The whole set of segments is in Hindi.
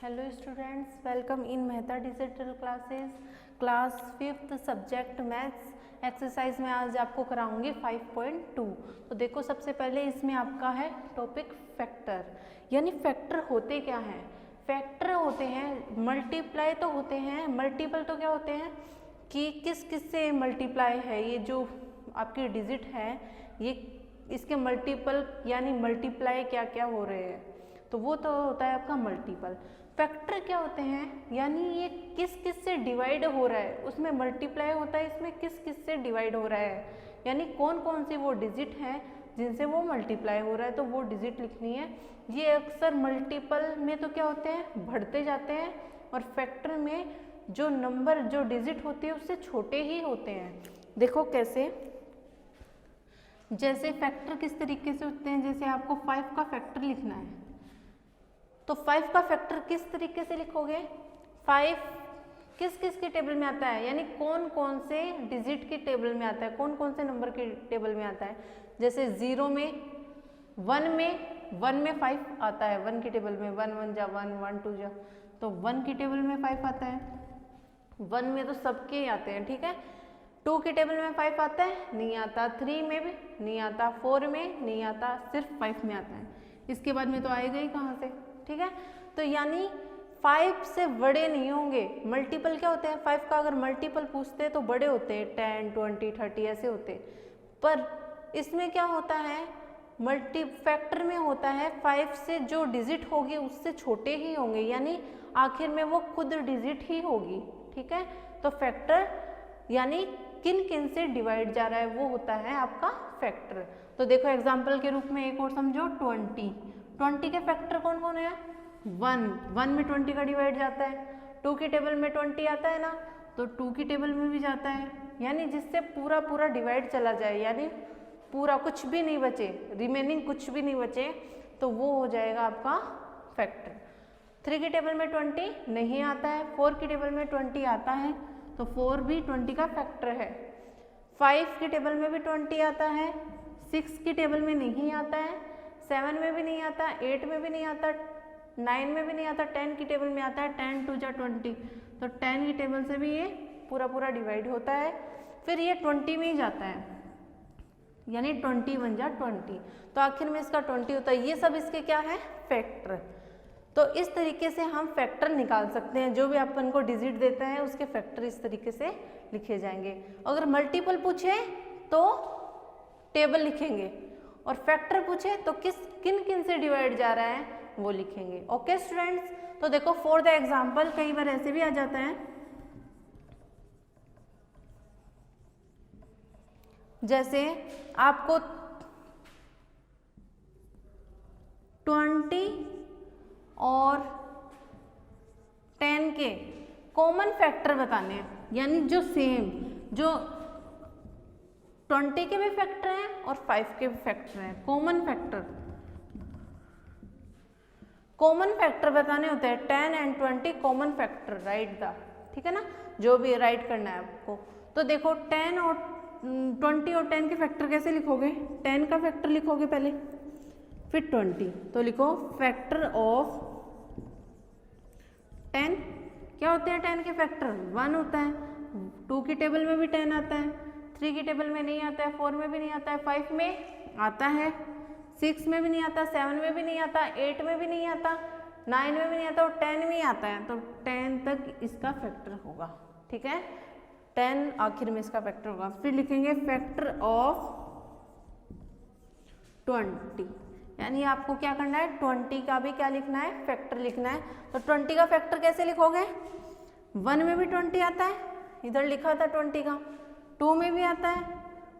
Hello students, welcome in Mehta digital classes class 5th subject maths exercise में आज आपको कराऊंगी 5.2। तो देखो, सबसे पहले इसमें आपका है टॉपिक फैक्टर। यानी फैक्टर होते क्या हैं? फैक्टर होते हैं मल्टीप्लाई तो होते हैं, मल्टीपल तो क्या होते हैं कि किस किस से मल्टीप्लाई है, ये जो आपकी डिजिट है ये इसके मल्टीपल यानी मल्टीप्लाई क्या क्या हो रहे हैं, तो वो तो होता है आपका मल्टीपल। फैक्टर क्या होते हैं? यानी ये किस किस से डिवाइड हो रहा है, उसमें मल्टीप्लाई होता है, इसमें किस किस से डिवाइड हो रहा है, यानी कौन कौन सी वो डिजिट हैं जिनसे वो मल्टीप्लाई हो रहा है, तो वो डिजिट लिखनी है। ये अक्सर मल्टीपल में तो क्या होते हैं, बढ़ते जाते हैं, और फैक्टर में जो नंबर जो डिजिट होती है उससे छोटे ही होते हैं। देखो कैसे, जैसे फैक्टर किस तरीके से होते हैं, जैसे आपको 5 का फैक्टर लिखना है तो 5 का फैक्टर किस तरीके से लिखोगे? 5 किस किस के टेबल में आता है, यानी कौन कौन से डिजिट के टेबल में आता है, कौन कौन से नंबर के टेबल में आता है। जैसे 0 में 1 में 5 आता है, 1 के टेबल में 1 1 जा 1 1 2 जा, तो 1 के टेबल में 5 आता है। 1 में तो सबके ही आते हैं, ठीक है। 2 के टेबल में 5 आता है, नहीं आता। 3 में भी नहीं आता, 4 में नहीं आता, सिर्फ 5 में आता है। इसके बाद में तो आएगा ही कहाँ से, ठीक है। तो यानी 5 से बड़े नहीं होंगे। मल्टीपल क्या होते हैं, 5 का अगर मल्टीपल पूछते हैं तो बड़े होते हैं, 10 20 30 ऐसे होते हैं। पर इसमें क्या होता है, मल्टी फैक्टर में होता है 5 से जो डिजिट होगी उससे छोटे ही होंगे, यानी आखिर में वो खुद डिजिट ही होगी, ठीक है। तो फैक्टर यानी किन किन से डिवाइड जा रहा है वो होता है आपका फैक्टर। तो देखो एग्जाम्पल के रूप में एक और समझो, 20 के फैक्टर कौन कौन है? 1 में 20 का डिवाइड जाता है। 2 के टेबल में 20 आता है ना, तो 2 की टेबल में भी जाता है, यानी जिससे पूरा पूरा डिवाइड चला जाए, यानी पूरा कुछ भी नहीं बचे, रिमेनिंग कुछ भी नहीं बचे, तो वो हो जाएगा आपका फैक्टर। 3 की टेबल में 20 नहीं आता है, 4 की टेबल में 20 आता है, तो 4 भी 20 का फैक्टर है। 5 की टेबल में भी 20 आता है, 6 की टेबल में नहीं आता है, 7 में भी नहीं आता, 8 में भी नहीं आता, 9 में भी नहीं आता, 10 की टेबल में आता है। 10 2 जा 20, तो 10 की टेबल से भी ये पूरा पूरा डिवाइड होता है। फिर ये 20 में ही जाता है, यानी 20 1 जा 20, तो आखिर में इसका 20 होता है। ये सब इसके क्या है, फैक्टर। तो इस तरीके से हम फैक्टर निकाल सकते हैं, जो भी अपन को डिजिट देता है उसके फैक्टर इस तरीके से लिखे जाएंगे। अगर मल्टीपल पूछे तो टेबल लिखेंगे, और फैक्टर पूछे तो किन किन से डिवाइड जा रहा है वो लिखेंगे। ओके स्टूडेंट्स, तो देखो फॉर द एग्जांपल कई बार ऐसे भी आ जाता है, जैसे आपको 20 और 10 के कॉमन फैक्टर बताने हैं, यानी जो सेम, जो 20 के भी फैक्टर हैं और 5 के भी फैक्टर हैं, कॉमन फैक्टर बताने होते हैं। 10 and 20 common factor, right the, ठीक है ना, जो भी राइट करना है आपको। तो देखो 10 और 20 और 10 के फैक्टर कैसे लिखोगे? 10 का फैक्टर लिखोगे पहले, फिर 20, तो लिखो फैक्टर ऑफ 10। क्या होते हैं 10 के फैक्टर? 1 होता है। 2 की टेबल में भी 10 आता है, 3 की टेबल में नहीं आता है, 4 में भी नहीं आता है, 5 में आता है, 6 में भी नहीं आता, 7 में भी नहीं आता, 8 में भी नहीं आता, 9 में भी नहीं आता, और 10 में ही आता है, तो 10 तक इसका फैक्टर होगा, ठीक है। 10 आखिर में इसका फैक्टर होगा। फिर लिखेंगे फैक्टर ऑफ 20, यानी आपको क्या करना है, 20 का भी क्या लिखना है, फैक्टर लिखना है। तो 20 का फैक्टर कैसे लिखोगे? 1 में भी 20 आता है, इधर लिखा था 20 का, 2 में भी आता है,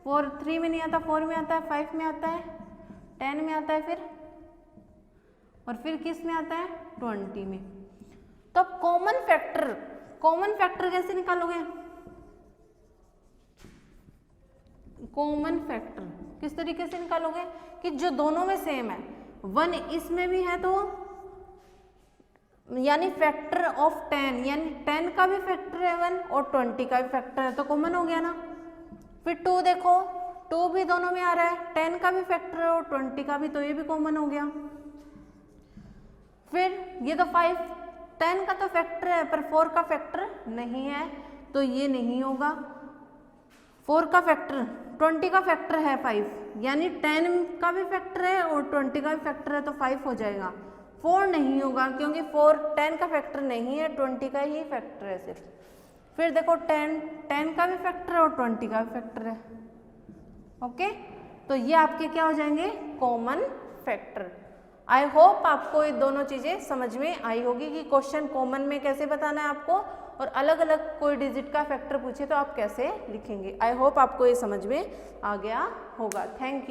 3 में नहीं आता, 4 में आता है, 5 में आता है, 10 में आता है, फिर किस में आता है, 20 में। तो कॉमन फैक्टर कैसे निकालोगे? कॉमन फैक्टर किस तरीके से निकालोगे कि जो दोनों में सेम है, 1 इसमें भी है तो यानी फैक्टर ऑफ 10, यानी 10 का भी फैक्टर है 1 और 20 का भी फैक्टर है, तो कॉमन हो गया ना। फिर 2 देखो, 2 भी दोनों में आ रहा है, 10 का भी फैक्टर है और 20 का भी, तो ये भी कॉमन हो गया। फिर ये तो 5 10 का तो फैक्टर है पर 4 का फैक्टर नहीं है, तो ये नहीं होगा। 4 का फैक्टर 20 का फैक्टर है 5, यानी 10 का भी फैक्टर है और 20 का भी फैक्टर है, तो 5 हो जाएगा। 4 नहीं होगा क्योंकि 4 10 का फैक्टर नहीं है, 20 का ही फैक्टर है सिर्फ। फिर देखो 10 का भी फैक्टर है और 20 का भी फैक्टर है। ओके, तो ये आपके क्या हो जाएंगे, कॉमन फैक्टर। आई होप आपको ये दोनों चीजें समझ में आई होगी कि क्वेश्चन कॉमन में कैसे बताना है आपको, और अलग अलग कोई डिजिट का फैक्टर पूछे तो आप कैसे लिखेंगे। आई होप आपको ये समझ में आ गया होगा। Thank you.